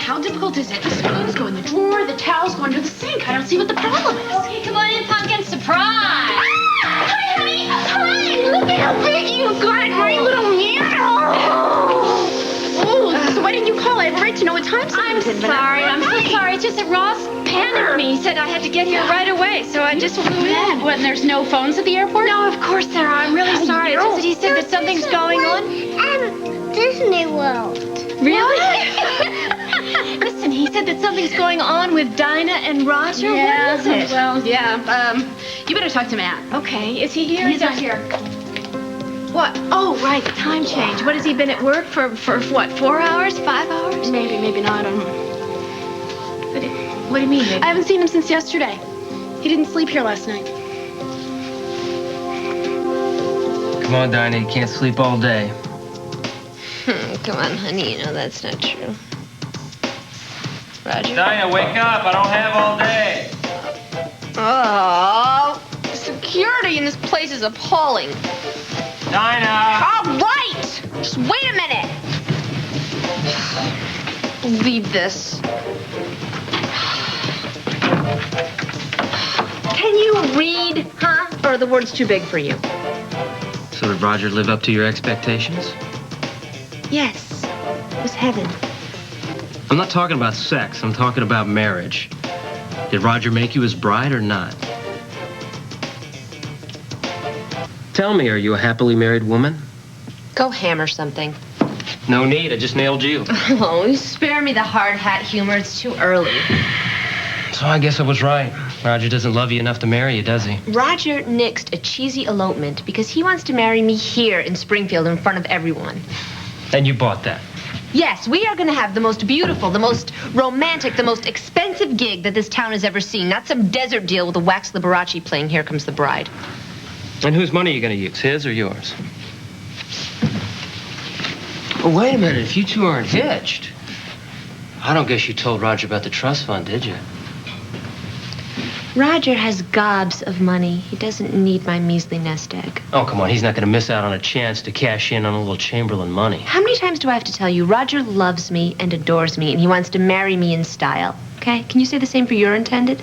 how difficult is it? The spoons go in the drawer, the towels go under the sink. I don't see what the problem is. Okay, come on in, pumpkin. Surprise! Hi, honey. Hi. Look at how big you got, my little meow. Oh, so why didn't you call? I have a right to know what time I'm sorry. I'm so sorry. It's just that Ross panicked me. He said I had to get here right away, so I just flew in. What, and there's no phones at the airport? No, of course there are. I'm really sorry. It's just that he said that something's going on. Disney World. Really? Listen, he said that something's going on with Dinah and Roger. Yeah, What is it? well, yeah. You better talk to Matt. Okay, is he here? He's not here. What? Oh, right, the time change. What, has he been at work for what, 4 hours, 5 hours? Maybe not. I don't know. What do you mean, maybe? I haven't seen him since yesterday. He didn't sleep here last night. Come on, Dinah, you can't sleep all day. Come on, honey, you know that's not true. Roger? Dinah, wake up. I don't have all day. Oh, security in this place is appalling. Dinah! All right! Just wait a minute. Believe this. Can you read, huh? Or are the words too big for you? So did Roger live up to your expectations? Yes. It was heaven. I'm not talking about sex. I'm talking about marriage. Did Roger make you his bride or not? Tell me, are you a happily married woman? Go hammer something. No need. I just nailed you. Oh, spare me the hard hat humor. It's too early. So I guess I was right. Roger doesn't love you enough to marry you, does he? Roger nixed a cheesy elopement because he wants to marry me here in Springfield in front of everyone. And you bought that. Yes, we are going to have the most beautiful, the most romantic, the most expensive gig that this town has ever seen. Not some desert deal with a wax Liberace playing Here Comes the Bride. And whose money are you going to use, his or yours? Oh, wait a minute. If you two aren't hitched, I don't guess you told Roger about the trust fund, did you? Roger has gobs of money. He doesn't need my measly nest egg. Oh, come on. He's not going to miss out on a chance to cash in on a little Chamberlain money. How many times do I have to tell you? Roger loves me and adores me, and he wants to marry me in style. Okay? Can you say the same for your intended?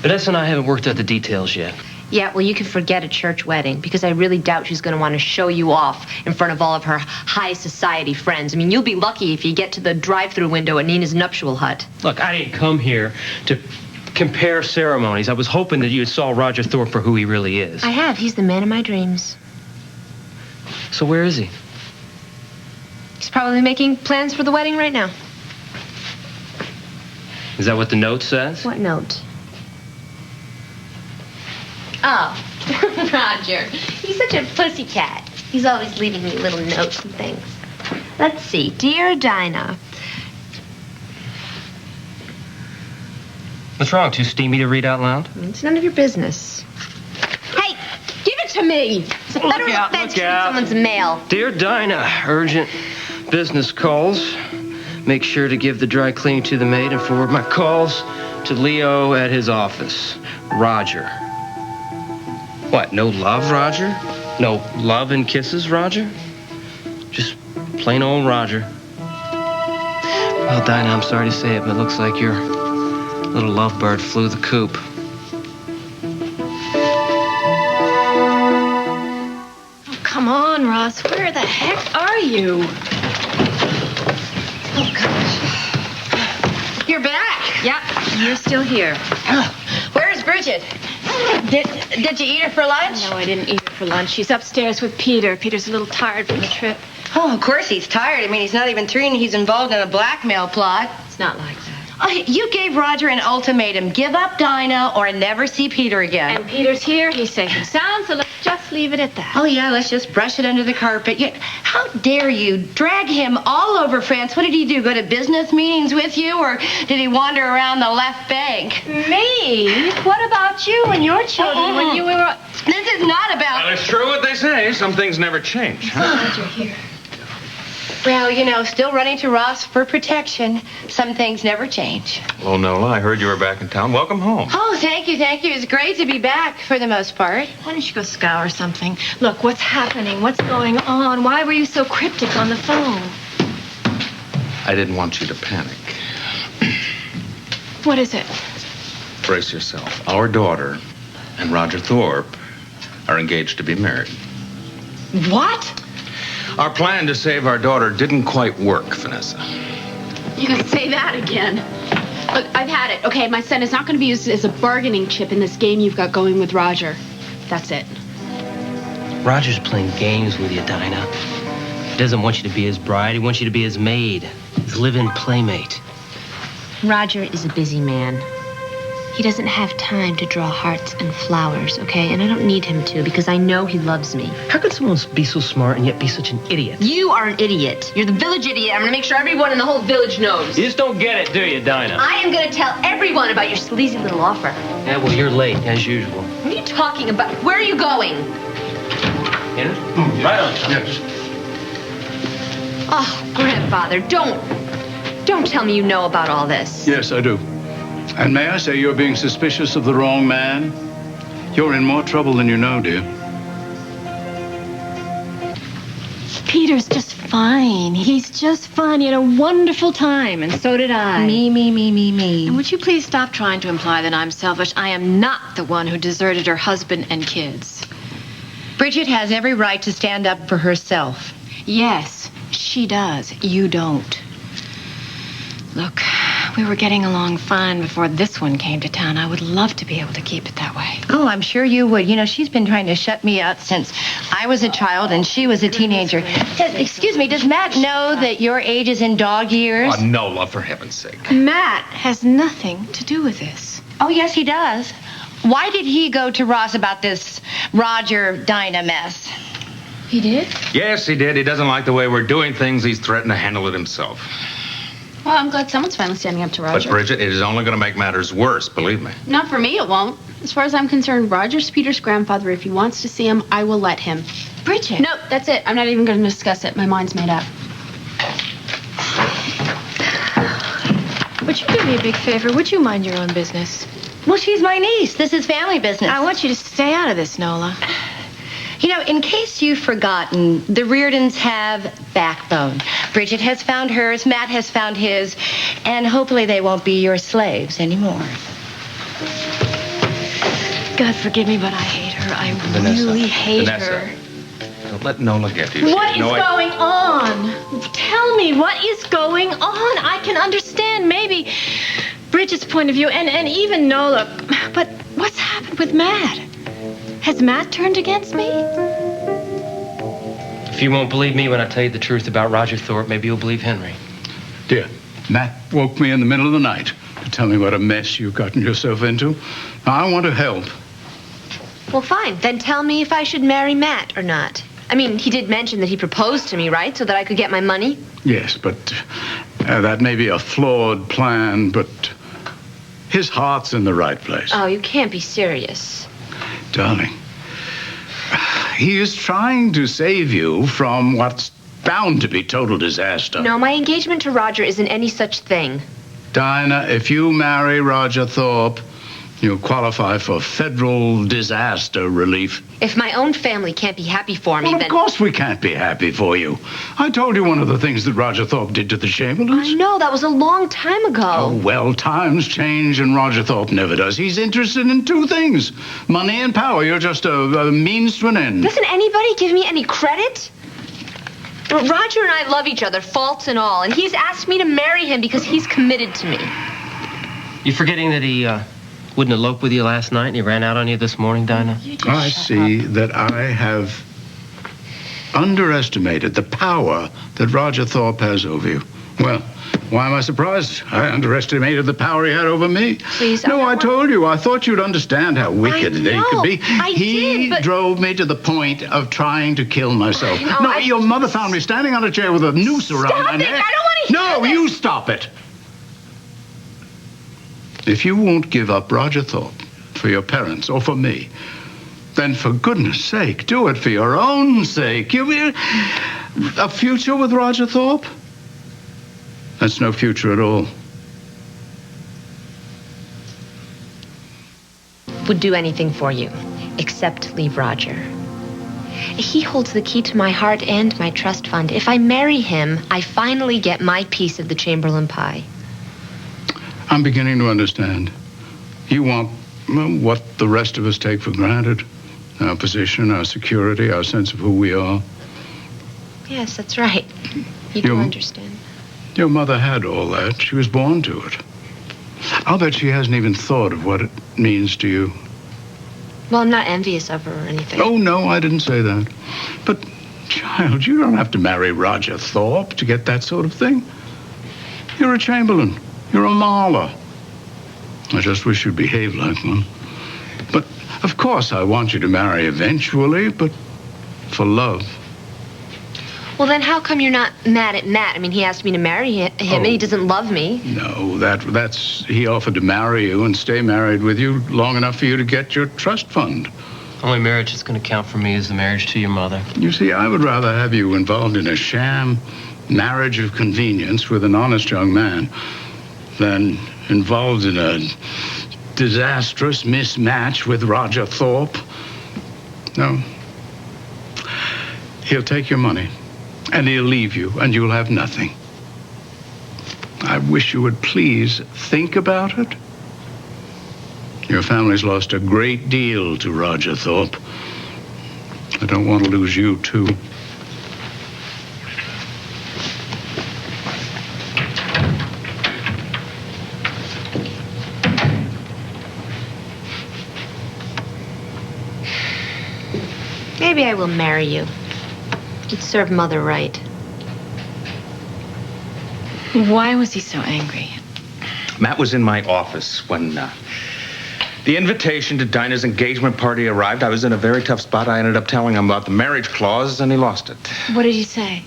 Vanessa and I haven't worked out the details yet. Yeah, well, you can forget a church wedding, because I really doubt she's going to want to show you off in front of all of her high society friends. I mean, you'll be lucky if you get to the drive-through window at Nina's nuptial hut. Look, I didn't come here to compare ceremonies. I was hoping that you saw Roger Thorpe for who he really is. I have. He's the man of my dreams. So where is he? He's probably making plans for the wedding right now. Is that what the note says? What note? Oh, Roger. He's such a pussycat. He's always leaving me little notes and things. Let's see. Dear Dinah. What's wrong? Too steamy to read out loud? It's none of your business. Hey, give it to me. It's a federal offense to read someone's mail. Dear Dinah, urgent business calls. Make sure to give the dry cleaning to the maid and forward my calls to Leo at his office. Roger. What, no love, Roger? No love and kisses, Roger? Just plain old Roger. Well, Dinah, I'm sorry to say it, but it looks like your little lovebird flew the coop. Oh, come on, Ross. Where the heck are you? Oh, gosh. You're back. Yep, you're still here. Where's Bridget? Did you eat her for lunch? No, I didn't eat her for lunch. She's upstairs with Peter. Peter's a little tired from the trip. Oh, of course he's tired. I mean, he's not even 3 and he's involved in a blackmail plot. It's not like that. Oh, you gave Roger an ultimatum. Give up Dinah or never see Peter again. And Peter's here. He's safe and sound, so let's just leave it at that. Oh, yeah, let's just brush it under the carpet. How dare you drag him all over France? What did he do, go to business meetings with you, or did he wander around the left bank? Me? What about you and your children when you were... This is not about... Well, it's true what they say. Some things never change. Glad you're here. Well, still running to Ross for protection. Some things never change. Well, Nola, I heard you were back in town. Welcome home. Oh, thank you. It's great to be back for the most part. Why don't you go scour something? Look, what's happening? What's going on? Why were you so cryptic on the phone? I didn't want you to panic. What is it? Brace yourself. Our daughter and Roger Thorpe are engaged to be married. What? Our plan to save our daughter didn't quite work, Vanessa. You can say that again. Look, I've had it. Okay, my son is not going to be used as a bargaining chip in this game you've got going with Roger. That's it. Roger's playing games with you, Dinah. He doesn't want you to be his bride. He wants you to be his maid, his live-in playmate. Roger is a busy man. He doesn't have time to draw hearts and flowers, okay? And I don't need him to because I know he loves me. How could someone be so smart and yet be such an idiot? You are an idiot. You're the village idiot. I'm going to make sure everyone in the whole village knows. You just don't get it, do you, Dinah? I am going to tell everyone about your sleazy little offer. Yeah, well, you're late, as usual. What are you talking about? Where are you going? In? Right on. Yes. Oh, grandfather, don't tell me you know about all this. Yes, I do. And may I say you're being suspicious of the wrong man? You're in more trouble than you know, dear. Peter's just fine. He's just fine. He had a wonderful time, and so did I. Me. And would you please stop trying to imply that I'm selfish? I am not the one who deserted her husband and kids. Bridget has every right to stand up for herself. Yes, she does. You don't. Look, we were getting along fine before this one came to town. I would love to be able to keep it that way. Oh, I'm sure you would. You know, she's been trying to shut me out since I was a child and she was a teenager. Excuse me, does Matt know that your age is in dog years? Oh, no, love, for heaven's sake. Matt has nothing to do with this. Oh, yes, he does. Why did he go to Ross about this Roger Dinah mess? He did? Yes, he did. He doesn't like the way we're doing things. He's threatened to handle it himself. Well, I'm glad someone's finally standing up to Roger. But, Bridget, it is only going to make matters worse, believe me. Not for me, it won't. As far as I'm concerned, Roger's Peter's grandfather. If he wants to see him, I will let him. Bridget. No, that's it. I'm not even going to discuss it. My mind's made up. Would you do me a big favor? Would you mind your own business? Well, she's my niece. This is family business. I want you to stay out of this, Nola. You know, in case you've forgotten, the Reardons have backbone. Bridget has found hers, Matt has found his, and hopefully they won't be your slaves anymore. God forgive me, but I hate her. I Vanessa. really hate Vanessa. her. Don't let Nola get to you. What is going on? Tell me, what is going on? I can understand maybe Bridget's point of view and even Nola, but what's happened with Matt? Has Matt turned against me? If you won't believe me when I tell you the truth about Roger Thorpe, maybe you'll believe Henry. Dear, Matt woke me in the middle of the night to tell me what a mess you've gotten yourself into. I want to help. Well, fine. Then tell me if I should marry Matt or not. I mean, he did mention that he proposed to me, right? So that I could get my money? Yes, but that may be a flawed plan, but his heart's in the right place. Oh, you can't be serious. Darling, he is trying to save you from what's bound to be total disaster. No, my engagement to Roger isn't any such thing. Dinah, if you marry Roger Thorpe, you'll qualify for federal disaster relief. If my own family can't be happy for me, Well, then... of course we can't be happy for you. I told you one of the things that Roger Thorpe did to the Chamberlains. I know, that was a long time ago. Oh, well, times change and Roger Thorpe never does. He's interested in two things, money and power. You're just a means to an end. Doesn't anybody give me any credit? Well, Roger and I love each other, faults and all, and he's asked me to marry him because he's committed to me. You forgetting that he wouldn't elope with you last night and he ran out on you this morning, Dinah? I see that I have underestimated the power that Roger Thorpe has over you. Well, why am I surprised? I underestimated the power he had over me. Please, No, I I want- told you. I thought you'd understand how wicked I they know. could be. I He did, but- drove me to the point of trying to kill myself. I know, No, I- your mother found me standing on a chair with a noose around Stop my it! neck. I don't want to hear No, this. you stop it. If you won't give up Roger Thorpe for your parents or for me, then for goodness sake, do it for your own sake. A future with Roger Thorpe? That's no future at all. Would do anything for you, except leave Roger. He holds the key to my heart and my trust fund. If I marry him, I finally get my piece of the Chamberlain pie. I'm beginning to understand. You want what the rest of us take for granted. Our position, our security, our sense of who we are. Yes, that's right. You do understand. Your mother had all that. She was born to it. I'll bet she hasn't even thought of what it means to you. Well, I'm not envious of her or anything. Oh, no, I didn't say that. But, child, you don't have to marry Roger Thorpe to get that sort of thing. You're a Chamberlain. You're a Marla. I just wish you'd behave like one. But, of course, I want you to marry eventually, but for love. Well, then how come you're not mad at Matt? I mean, he asked me to marry him, and he doesn't love me. No, that's... He offered to marry you and stay married with you long enough for you to get your trust fund. Only marriage that's going to count for me is the marriage to your mother. You see, I would rather have you involved in a sham marriage of convenience with an honest young man than involved in a disastrous mismatch with Roger Thorpe. No. He'll take your money. And he'll leave you, and you'll have nothing. I wish you would please think about it. Your family's lost a great deal to Roger Thorpe. I don't want to lose you, too. Maybe I will marry you. You'd serve Mother right. Why was he so angry? Matt was in my office when the invitation to Dinah's engagement party arrived. I was in a very tough spot. I ended up telling him about the marriage clause, and he lost it. What did he say?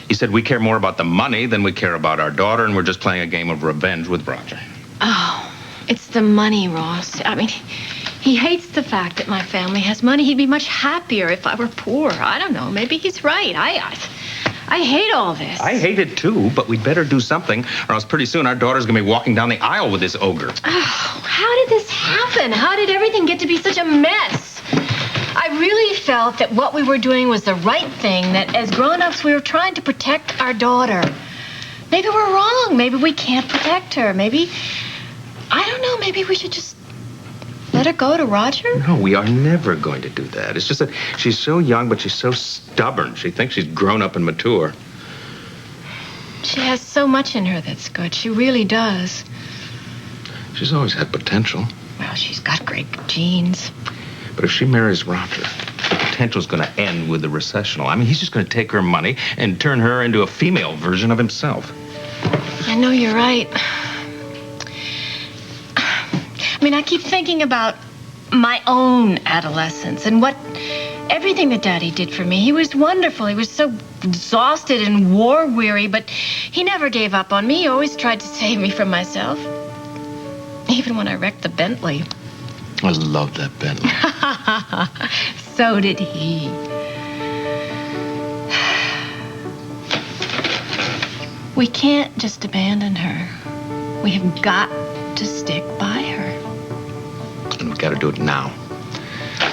He said we care more about the money than we care about our daughter, and we're just playing a game of revenge with Roger. Oh, it's the money, Ross. I mean, he hates the fact that my family has money. He'd be much happier if I were poor. I don't know. Maybe he's right. I hate all this. I hate it too, but we'd better do something, or else pretty soon our daughter's gonna be walking down the aisle with this ogre. Oh, how did this happen? How did everything get to be such a mess? I really felt that what we were doing was the right thing, that as grown-ups we were trying to protect our daughter. Maybe we're wrong. Maybe we can't protect her. Maybe, I don't know, maybe we should just let her go to Roger? No, we are never going to do that. It's just that she's so young, but she's so stubborn. She thinks she's grown up and mature. She has so much in her that's good. She really does. She's always had potential. Well, she's got great genes. But if she marries Roger, the potential's going to end with the recessional. I mean, he's just going to take her money and turn her into a female version of himself. I know you're right. I mean, I keep thinking about my own adolescence and everything that Daddy did for me. He was wonderful. He was so exhausted and war-weary, but he never gave up on me. He always tried to save me from myself. Even when I wrecked the Bentley. I love that Bentley. So did he. We can't just abandon her. We have got to stick by her. And we've got to do it now.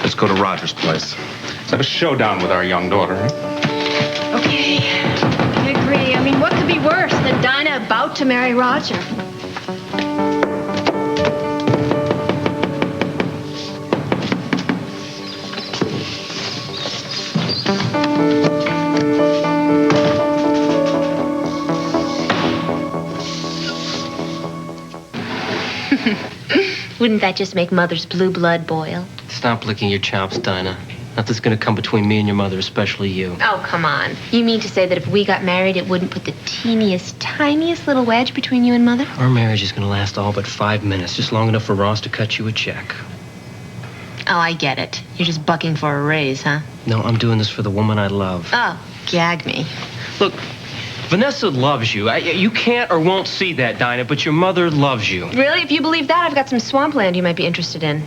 Let's go to Roger's place. Let's have a showdown with our young daughter. Huh? Okay, I agree. I mean, what could be worse than Dinah about to marry Roger? Wouldn't that just make Mother's blue blood boil? Stop licking your chops, Dinah. Nothing's going to come between me and your mother, especially you. Oh, come on. You mean to say that if we got married, it wouldn't put the teeniest, tiniest little wedge between you and Mother? Our marriage is going to last all but 5 minutes, just long enough for Ross to cut you a check. Oh, I get it. You're just bucking for a raise, huh? No, I'm doing this for the woman I love. Oh, gag me. Look, Vanessa loves you. You can't or won't see that, Dinah, but your mother loves you. Really? If you believe that, I've got some swampland you might be interested in.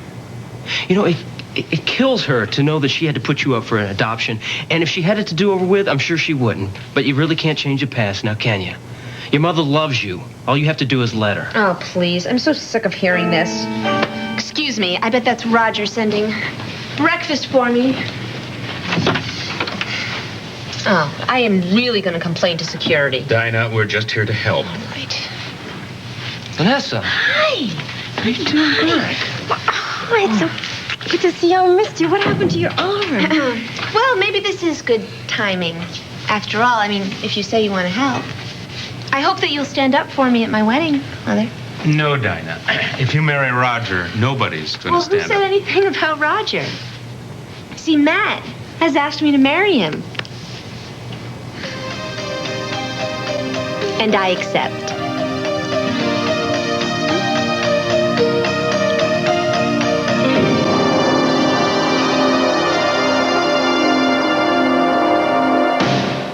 You know, it kills her to know that she had to put you up for an adoption. And if she had it to do over with, I'm sure she wouldn't. But you really can't change the past now, can you? Your mother loves you. All you have to do is let her. Oh, please. I'm so sick of hearing this. Excuse me. I bet that's Roger sending breakfast for me. Oh, I am really going to complain to security. Dinah, we're just here to help. All right. Vanessa. Hi. How you doing? Good. Oh, it's so good to see you. I missed you. What happened to your arm? Well, maybe this is good timing. After all, I mean, if you say you want to help. I hope that you'll stand up for me at my wedding, Mother. No, Dinah. If you marry Roger, nobody's going to Well, who stand said up. anything about Roger? See, Matt has asked me to marry him. And I accept.